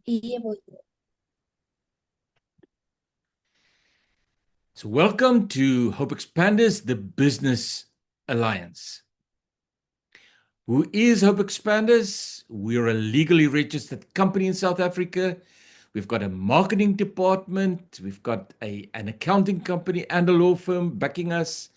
Iya, Bu. So, welcome to Hope Expanders, the Business Alliance. Who is Hope Expanders? We're a legally registered company in South Africa. We've got a marketing department, we've got an accounting company and a law firm backing us.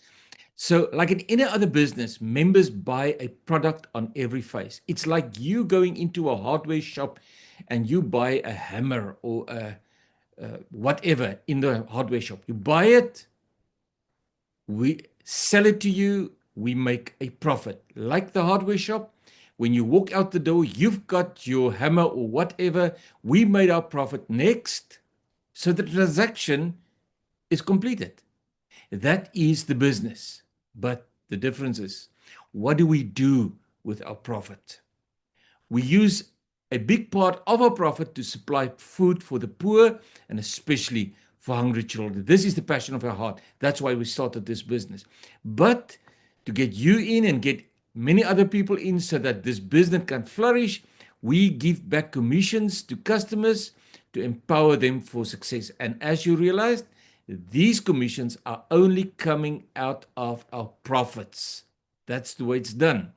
So, like in any other business, members buy a product on every phase. It's like you going into a hardware shop and you buy a hammer or whatever in the hardware shop. You buy it, we sell it to you, we make a profit. Like the hardware shop, when you walk out the door, you've got your hammer or whatever, we made our profit next, so the transaction is completed. That is the business. But the difference is, what do we do with our profit? We use a big part of our profit to supply food for the poor and especially for hungry children. This is the passion of our heart. That's why we started this business. But to get you in and get many other people in so that this business can flourish, we give back commissions to customers to empower them for success. And as you realized, these commissions are only coming out of our profits. That's the way it's done.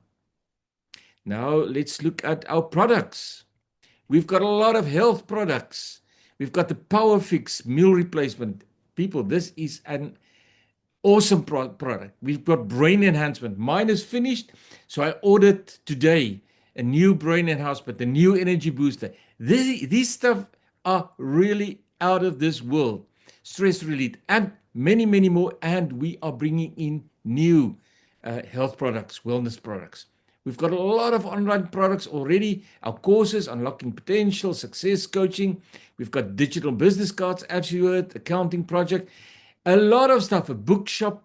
Now let's look at our products. We've got a lot of health products. We've got the PowerFix meal replacement. People, this is an awesome product. We've got brain enhancement. Mine is finished, so I ordered today a new brain enhancement, a new energy booster. These stuff are really out of this world. Stress relief and many, many more. And we are bringing in new health products, wellness products. We've got a lot of online products already. Our courses, Unlocking Potential, Success Coaching. We've got digital business cards, as you heard, accounting project. A lot of stuff, a bookshop,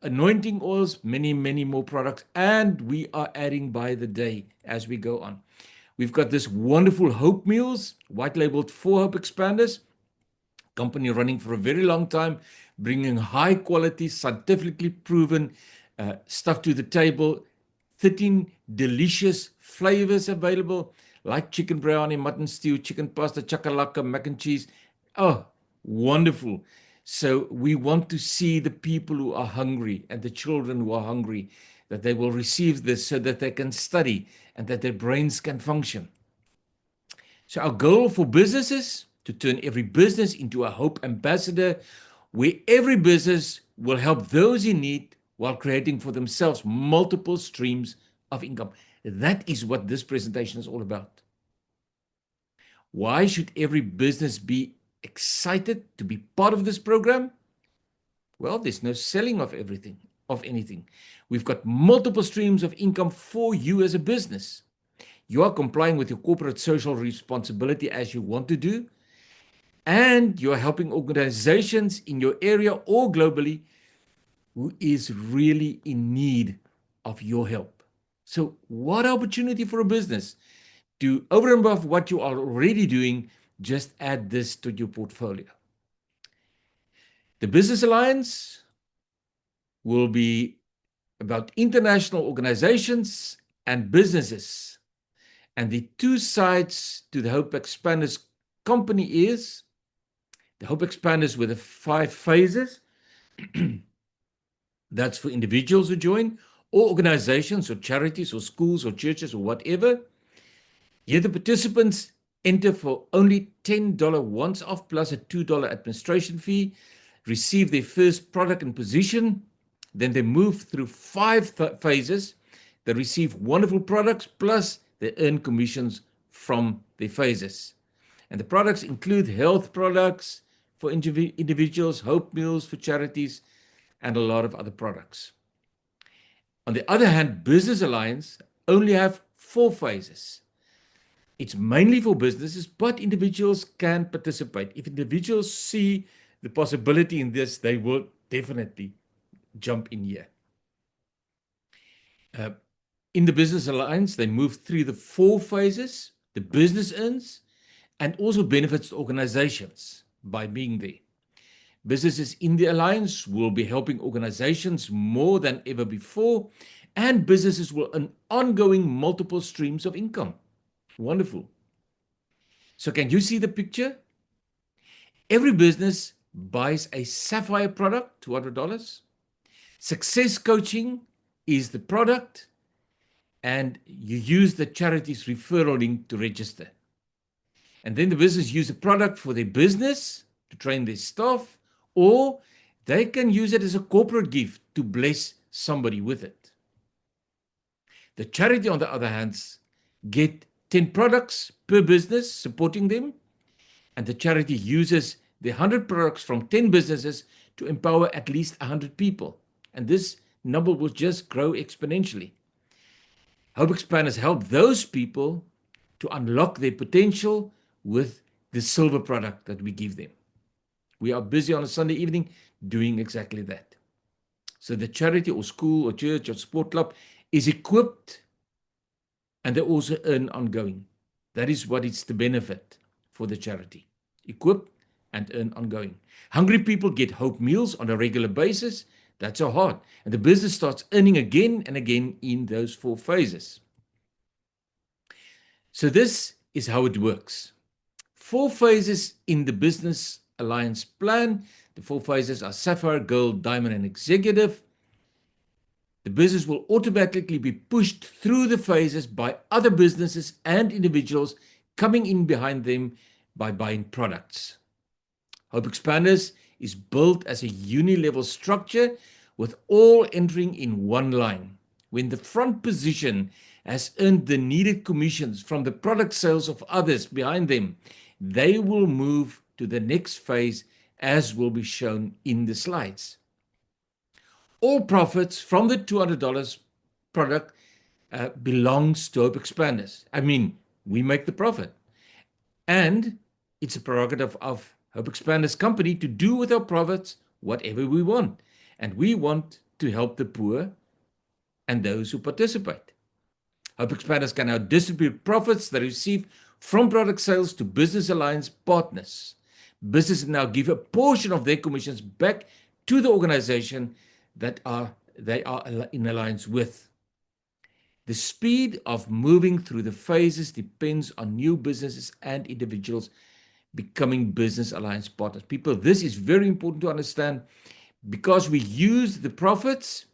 anointing oils, many, many more products. And we are adding by the day as we go on. We've got this wonderful Hope Meals, white labeled for Hope Expanders. Company running for a very long time, bringing high quality, scientifically proven stuff to the table. 13 delicious flavors available, like chicken biryani, mutton stew, chicken pasta, chakalaka, mac and cheese. Oh, wonderful. So we want to see the people who are hungry and the children who are hungry, that they will receive this so that they can study and that their brains can function. So our goal for businesses to turn every business into a Hope Ambassador, where every business will help those in need while creating for themselves multiple streams of income. That is what this presentation is all about. Why should every business be excited to be part of this program? Well, there's no selling of anything. We've got multiple streams of income for you as a business. You are complying with your corporate social responsibility as you want to do, and you're helping organizations in your area or globally who is really in need of your help. So what opportunity for a business to, over and above what you are already doing, just add this to your portfolio. The Business Alliance will be about international organizations and businesses. And the two sides to the Hope Expanders company is the Hope Expanders with the 5 phases. That's for individuals who join, or organizations, or charities, or schools, or churches, or whatever. Here the participants enter for only $10 once off plus a $2 administration fee, receive their first product and position, then they move through 5 phases. They receive wonderful products, plus they earn commissions from their phases. And the products include health products for individuals, Hope Meals for charities, and a lot of other products. On the other hand, Business Alliance only have 4 phases. It's mainly for businesses, but individuals can participate. If individuals see the possibility in this, they will definitely jump in here. In the Business Alliance, they move through the 4 phases. The business earns and also benefits organizations by being there. Businesses in the Alliance will be helping organizations more than ever before, and businesses will earn ongoing multiple streams of income. Wonderful. So can you see the picture? Every business buys a Sapphire product, $200. Success coaching is the product, and you use the charity's referral link to register. And then the business use the product for their business to train their staff, or they can use it as a corporate gift to bless somebody with it. The charity, on the other hand, get 10 products per business supporting them, and the charity uses the 100 products from 10 businesses to empower at least 100 people. And this number will just grow exponentially. Hope Expanders help those people to unlock their potential with the silver product that we give them. We are busy on a Sunday evening doing exactly that. So the charity or school or church or sport club is equipped, and they also earn ongoing. That is what is the benefit for the charity. Equip and earn ongoing. Hungry people get Hope Meals on a regular basis. That's our heart. And the business starts earning again and again in those 4 phases. So this is how it works. 4 phases in the Business Alliance plan. The 4 phases are Sapphire, Gold, Diamond, and Executive. The business will automatically be pushed through the phases by other businesses and individuals coming in behind them by buying products. Hope Expanders is built as a uni-level structure with all entering in one line. When the front position has earned the needed commissions from the product sales of others behind them, they will move to the next phase, as will be shown in the slides. All profits from the $200 product belongs to Hope Expanders. I mean, we make the profit. And it's a prerogative of Hope Expanders company to do with our profits whatever we want. And we want to help the poor and those who participate. Hope Expanders can now distribute profits they receive from product sales to Business Alliance partners. Businesses now give a portion of their commissions back to the organization that they are in alliance with. The speed of moving through the phases depends on new businesses and individuals becoming Business Alliance partners. People, this is very important to understand, because we use the profits,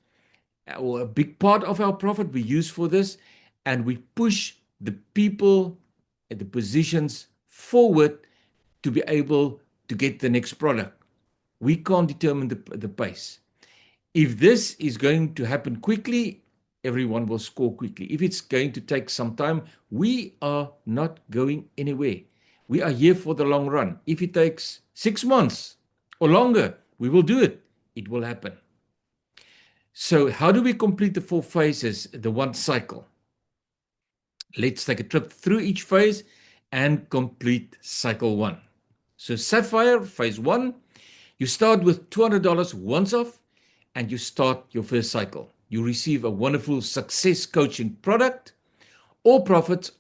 or a big part of our profit we use for this, and we push the people at the positions forward to be able to get the next product. We can't determine the pace. If this is going to happen quickly, everyone will score quickly. If it's going to take some time, we are not going anywhere. We are here for the long run. If it takes 6 months or longer, we will do it. It will happen. So how do we complete the 4 phases, the one cycle? Let's take a trip through each phase and complete cycle 1. So Sapphire, phase 1, you start with $200 once off, and you start your first cycle. You receive a wonderful success coaching product. All profits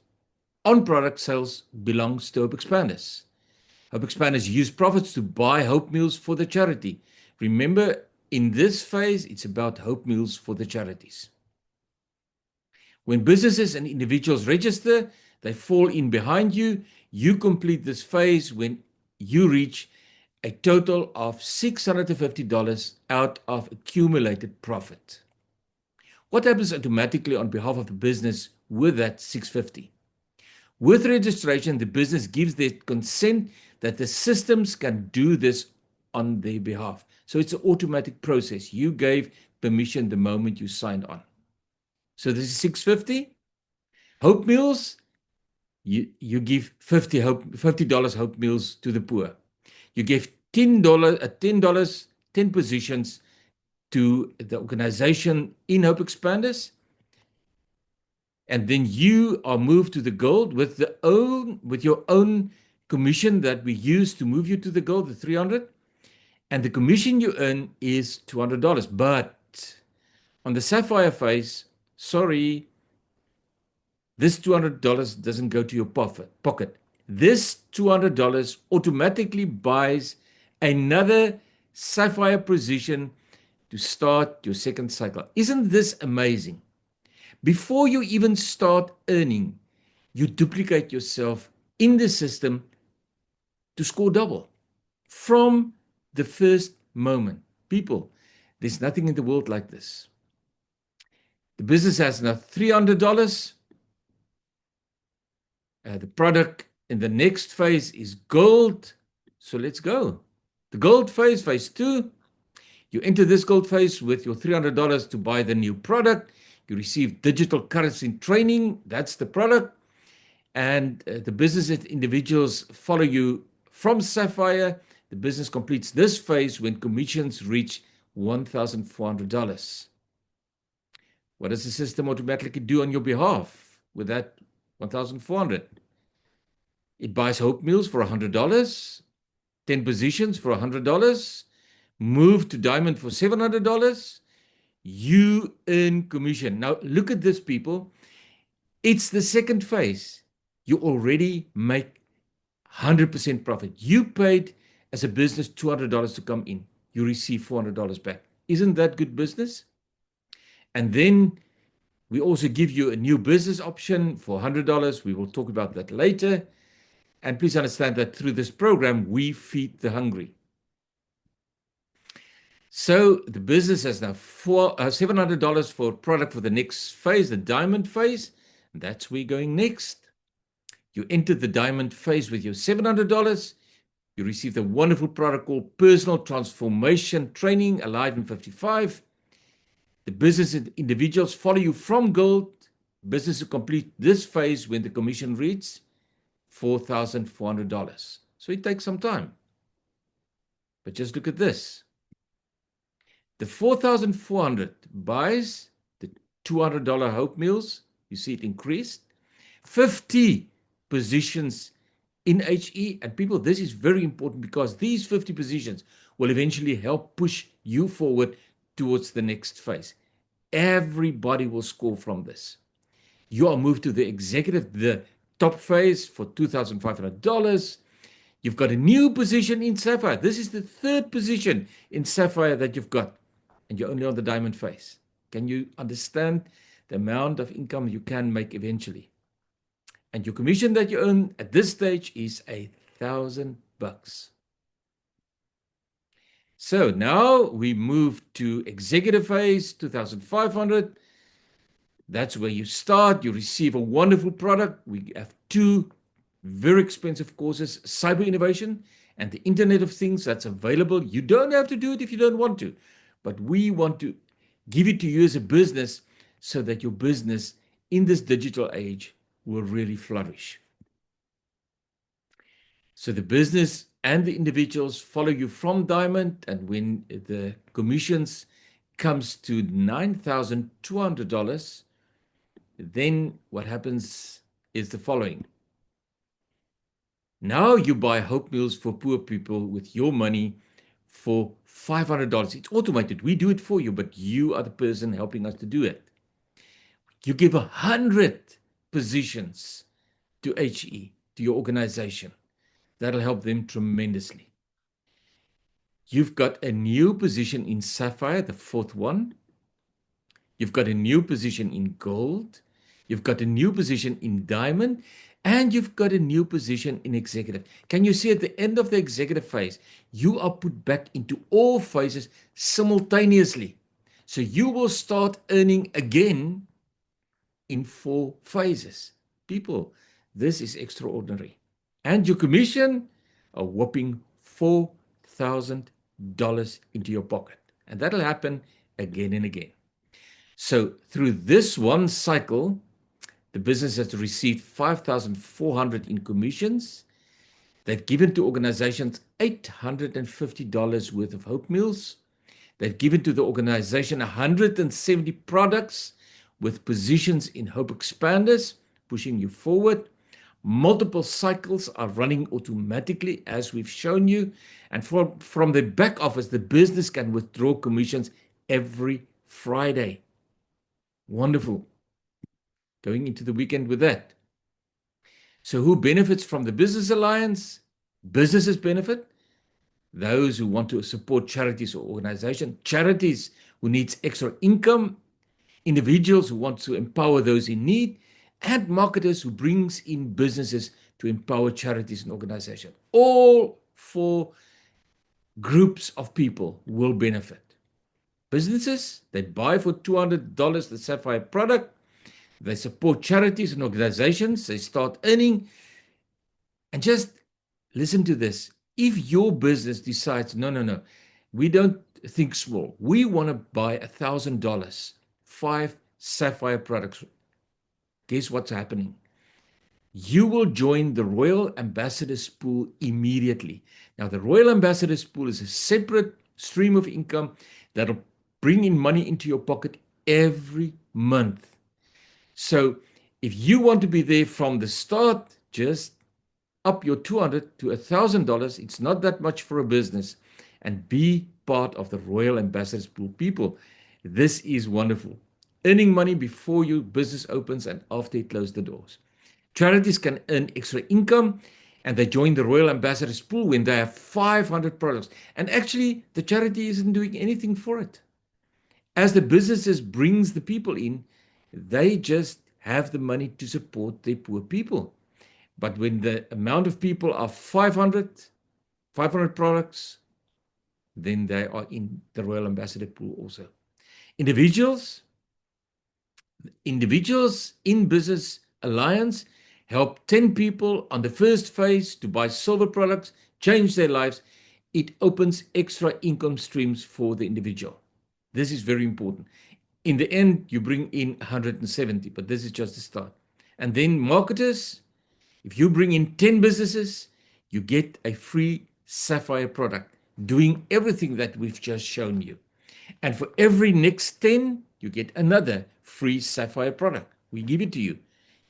on product sales belongs to Hope Expanders. Hope Expanders use profits to buy Hope Meals for the charity. Remember, in this phase, it's about Hope Meals for the charities. When businesses and individuals register, they fall in behind you. You complete this phase when you reach a total of $650 out of accumulated profit. What happens automatically on behalf of the business with that $650? With registration, the business gives their consent that the systems can do this on their behalf. So it's an automatic process. You gave permission the moment you signed on. So this is $650. Hope Meals, you give $50 Hope Meals to the poor. You give $10, 10 positions to the organization in Hope Expanders, and then you are moved to the gold with your own commission that we use to move you to the gold, the $300, and the commission you earn is $200. But on the Sapphire phase, sorry, this $200 doesn't go to your pocket. This $200 automatically buys another Sapphire position to start your second cycle. Isn't this amazing? Before you even start earning, you duplicate yourself in the system to score double from the first moment. People, there's nothing in the world like this. The business has now $300. The product in the next phase is gold. So let's go. The gold phase, phase 2. You enter this gold phase with your $300 to buy the new product. You receive digital currency training. That's the product. And the business individuals follow you from Sapphire. The business completes this phase when commissions reach $1,400. What does the system automatically do on your behalf with that $1,400? It buys Hope Meals for $100, 10 positions for $100, move to Diamond for $700. You earn commission. Now, look at this, people. It's the second phase. You already make 100% profit. You paid as a business $200 to come in. You receive $400 back. Isn't that good business? And then we also give you a new business option for $100. We will talk about that later. And please understand that through this program, we feed the hungry. So the business has now $700 for product for the next phase, the diamond phase. That's where you're going next. You enter the diamond phase with your $700. You receive the wonderful product called Personal Transformation Training, Alive in 55. The business individuals follow you from gold. Business to complete this phase when the commission reads $4,400. So it takes some time. But just look at this. The $4,400 buys the $200 Hope Meals. You see it increased. 50 positions in HE. And people, this is very important because these 50 positions will eventually help push you forward towards the next phase. Everybody will score from this. You are moved to the executive, the top phase for $2,500. You've got a new position in Sapphire. This is the third position in Sapphire that you've got. And you're only on the diamond phase. Can you understand the amount of income you can make eventually? And your commission that you earn at this stage is $1,000. So now we move to executive phase, 2,500. That's where you start. You receive a wonderful product. We have two very expensive courses, Cyber Innovation and the Internet of Things that's available. You don't have to do it if you don't want to, but we want to give it to you as a business so that your business in this digital age will really flourish. So the business and the individuals follow you from Diamond, and when the commissions comes to $9,200, then what happens is the following. Now you buy Hope Meals for poor people with your money for $500. It's automated. We do it for you, but you are the person helping us to do it. You give 100 positions to HE, to your organization. That'll help them tremendously. You've got a new position in Sapphire, the fourth one. You've got a new position in Gold. You've got a new position in Diamond. And you've got a new position in Executive. Can you see at the end of the Executive phase, you are put back into all phases simultaneously. So you will start earning again in 4 phases. People, this is extraordinary. And your commission, a whopping $4,000 into your pocket. And that'll happen again and again. So through this one cycle, the business has received $5,400 in commissions. They've given to organizations $850 worth of Hope Meals. They've given to the organization 170 products with positions in Hope Expanders, pushing you forward. Multiple cycles are running automatically, as we've shown you. And from the back office, the business can withdraw commissions every Friday. Wonderful. Going into the weekend with that. So who benefits from the Business Alliance? Businesses benefit. Those who want to support charities or organizations. Charities who needs extra income. Individuals who want to empower those in need. and marketers who brings in businesses to empower charities and organizations. All 4 groups of people will benefit. Businesses, they buy for $200 the Sapphire product. They support charities and organizations. They start earning. And just listen to this. If your business decides, no, we don't think small. We want to buy $1,000, 5 Sapphire products. Guess what's happening? You will join the Royal Ambassadors Pool immediately. Now, the Royal Ambassadors Pool is a separate stream of income that'll bring in money into your pocket every month. So if you want to be there from the start, just up your $200 to $1,000. It's not that much for a business, and be part of the Royal Ambassadors Pool. People, this is wonderful. Earning money before your business opens and after it closes the doors. Charities can earn extra income, and they join the Royal Ambassadors Pool when they have 500 products. And actually, the charity isn't doing anything for it. As the businesses brings the people in, they just have the money to support their poor people. But when the amount of people are 500 products, then they are in the Royal Ambassador Pool also. Individuals in Business Alliance help 10 people on the first phase to buy silver products, change their lives. It opens extra income streams for the individual. This is very important. In the end, you bring in 170, but this is just the start. And then marketers, if you bring in 10 businesses, you get a free Sapphire product, doing everything that we've just shown you. And for every next 10, you get another free Sapphire product. We give it to you.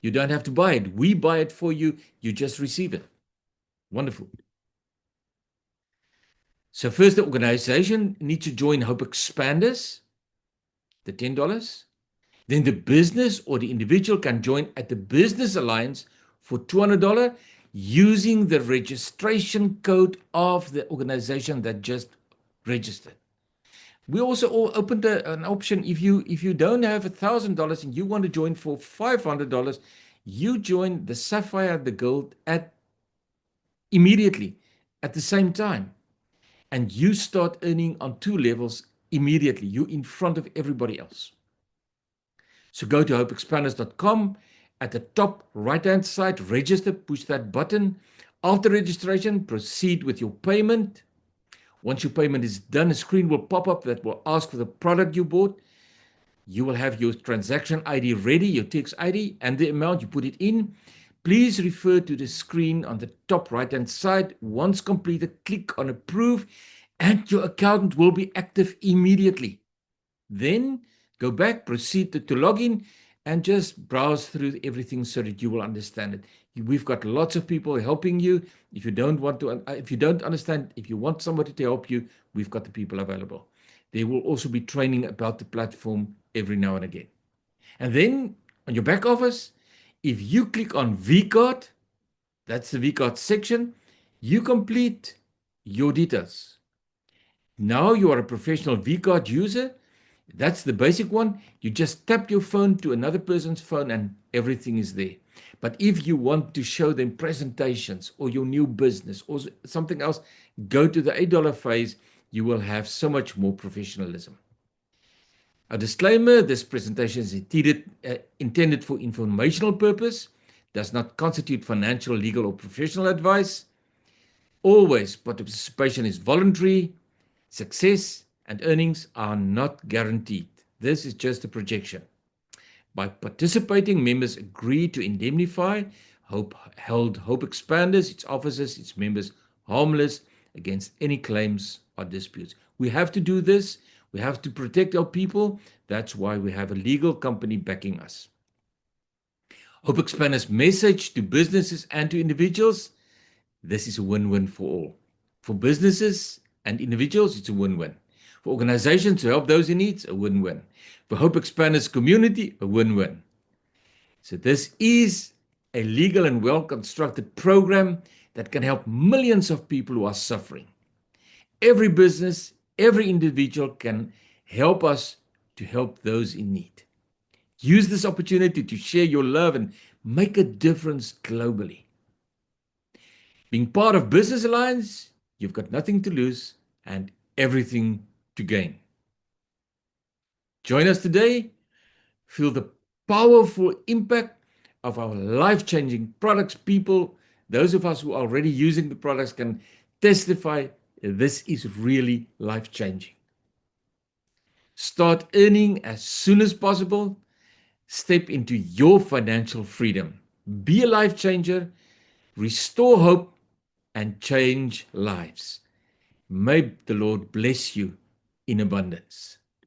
You don't have to buy it. We buy it for you. You just receive it. Wonderful. So first, the organization needs to join Hope Expanders, the $10. Then the business or the individual can join at the Business Alliance for $200 using the registration code of the organization that just registered. We also opened an option. If you don't have $1,000 and you want to join for $500, you join the Sapphire, the Gold immediately at the same time, and you start earning on 2 levels immediately. You're in front of everybody else. So go to hopeexpanders.com. At the top right-hand side, register, push that button. After registration, proceed with your payment. Once your payment is done, a screen will pop up that will ask for the product you bought. You will have your transaction ID ready, your tax ID, and the amount you put it in. Please refer to the screen on the top right-hand side. Once completed, click on Approve, and your account will be active immediately. Then go back, proceed to login, and just browse through everything so that you will understand it. We've got lots of people helping you. If you don't understand, if you want somebody to help you, we've got the people available. There will also be training about the platform every now and again. And then on your back office, if you click on VCard, that's the VCard section, you complete your details. Now you are a professional VCard user. That's the basic one. You just tap your phone to another person's phone and everything is there. But if you want to show them presentations or your new business or something else, go to the $8 phase. You will have so much more professionalism. A disclaimer, this presentation is intended for informational purpose, does not constitute financial, legal, or professional advice. Always, participation is voluntary. Success and earnings are not guaranteed. This is just a projection. By participating, members agree to indemnify Hope Expanders, its officers, its members harmless against any claims or disputes. We have to do this. We have to protect our people. That's why we have a legal company backing us. Hope Expanders' message to businesses and to individuals: this is a win-win for all. For businesses and individuals, it's a win-win. For organizations to help those in need, a win-win. For Hope Expanders community, a win-win. So this is a legal and well-constructed program that can help millions of people who are suffering. Every business, every individual can help us to help those in need. Use this opportunity to share your love and make a difference globally. Being part of Business Alliance, you've got nothing to lose and everything to gain. Join us today. Feel the powerful impact of our life-changing products. People, those of us who are already using the products can testify this is really life-changing. Start earning as soon as possible. Step into your financial freedom. Be a life changer, restore hope, and change lives. May the Lord bless you in abundance.